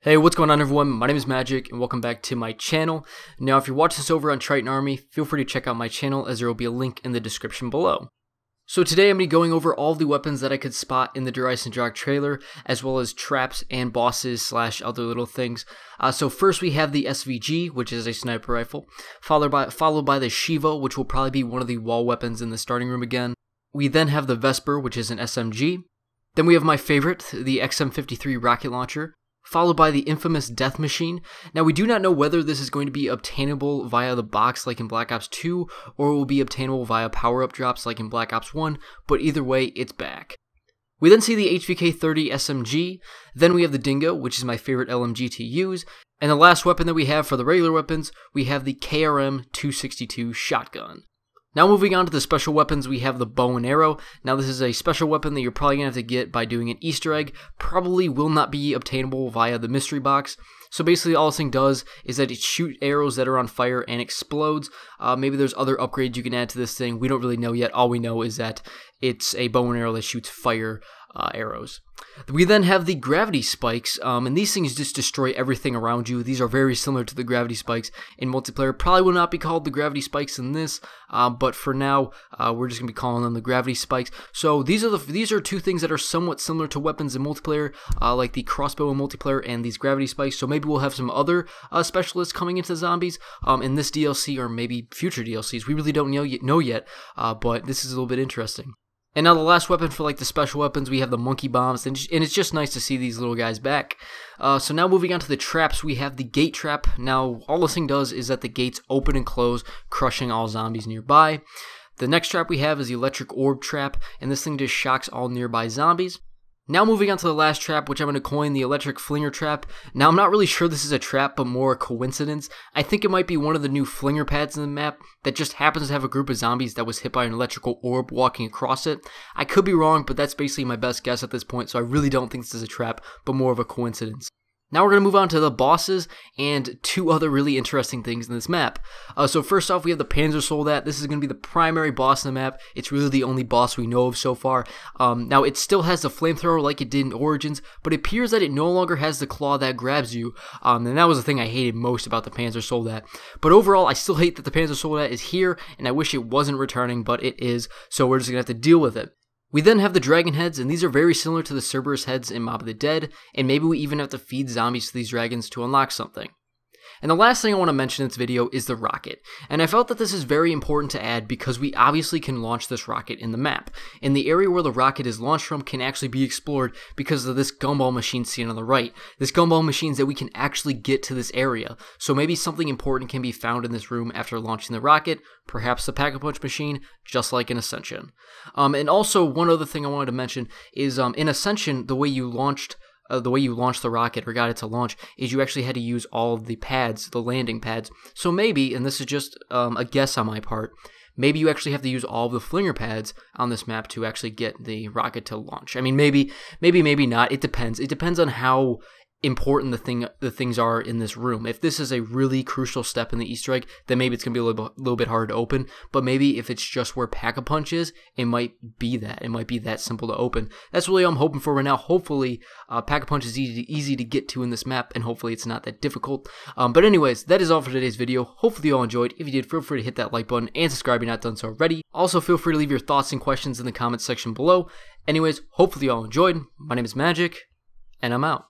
Hey, what's going on everyone? My name is Magic and welcome back to my channel. Now if you're watching this over on Triton Army, feel free to check out my channel as there will be a link in the description below. So today I'm going to be going over all the weapons that I could spot in the Eisendrache trailer, as well as traps and bosses slash other little things. So first we have the SVG, which is a sniper rifle, followed by the Shiva, which will probably be one of the wall weapons in the starting room again. We then have the Vesper, which is an SMG. Then we have my favorite, the XM53 rocket launcher, followed by the infamous Death Machine. Now, we do not know whether this is going to be obtainable via the box like in Black Ops 2, or it will be obtainable via power-up drops like in Black Ops 1, but either way, it's back. We then see the HVK-30 SMG, then we have the Dingo, which is my favorite LMG to use, and the last weapon that we have for the regular weapons, we have the KRM-262 shotgun. Now moving on to the special weapons, we have the bow and arrow. Now this is a special weapon that you're probably going to have to get by doing an Easter egg. Probably will not be obtainable via the mystery box. So basically all this thing does is that it shoots arrows that are on fire and explodes. Maybe there's other upgrades you can add to this thing. We don't really know yet. All we know is that it's a bow and arrow that shoots fire arrows. We then have the gravity spikes, and these things just destroy everything around you. These are very similar to the gravity spikes in multiplayer. Probably will not be called the gravity spikes in this, but for now, we're just gonna be calling them the gravity spikes. So these are two things that are somewhat similar to weapons in multiplayer, like the crossbow in multiplayer and these gravity spikes. So maybe we'll have some other specialists coming into zombies in this DLC or maybe future DLCs. We really don't know yet, but this is a little bit interesting. And now the last weapon for like the special weapons, we have the monkey bombs, and it's just nice to see these little guys back. So now moving on to the traps, we have the gate trap. Now all this thing does is that the gates open and close, crushing all zombies nearby. The next trap we have is the electric orb trap, and this thing just shocks all nearby zombies. Now moving on to the last trap, which I'm going to coin the electric flinger trap. Now I'm not really sure this is a trap, but more a coincidence. I think it might be one of the new flinger pads in the map that just happens to have a group of zombies that was hit by an electrical orb walking across it. I could be wrong, but that's basically my best guess at this point, so I really don't think this is a trap, but more of a coincidence. Now we're going to move on to the bosses and two other really interesting things in this map. So first off, we have the Panzer Soldat. This is going to be the primary boss in the map. It's really the only boss we know of so far. Now it still has the flamethrower like it did in Origins, but it appears that it no longer has the claw that grabs you. And that was the thing I hated most about the Panzer Soldat. But overall, I still hate that the Panzer Soldat is here, and I wish it wasn't returning, but it is, so we're just going to have to deal with it. We then have the dragon heads, and these are very similar to the Cerberus heads in Mob of the Dead, and maybe we even have to feed zombies to these dragons to unlock something. And the last thing I want to mention in this video is the rocket, and I felt that this is very important to add because we obviously can launch this rocket in the map, and the area where the rocket is launched from can actually be explored because of this gumball machine seen on the right. This gumball machines that we can actually get to this area, so maybe something important can be found in this room after launching the rocket, perhaps the Pack-a-Punch machine, just like in Ascension. And also one other thing I wanted to mention is in Ascension, the way you launched the rocket or got it to launch is you actually had to use all of the pads, the landing pads. So maybe, and this is just a guess on my part, maybe you actually have to use all of the flinger pads on this map to actually get the rocket to launch. I mean, maybe not. It depends. It depends on how important the things are in this room. If this is a really crucial step in the Easter egg, then maybe it's gonna be a little bit hard to open. But maybe if it's just where Pack-a-Punch is, it might be that. It might be that simple to open. That's really all I'm hoping for right now. Hopefully, Pack-a-Punch is easy to get to in this map, and hopefully it's not that difficult. But anyways, that is all for today's video. Hopefully you all enjoyed. If you did, feel free to hit that like button and subscribe if you're not done so already. Also, feel free to leave your thoughts and questions in the comments section below. Anyways, hopefully you all enjoyed. My name is Magic, and I'm out.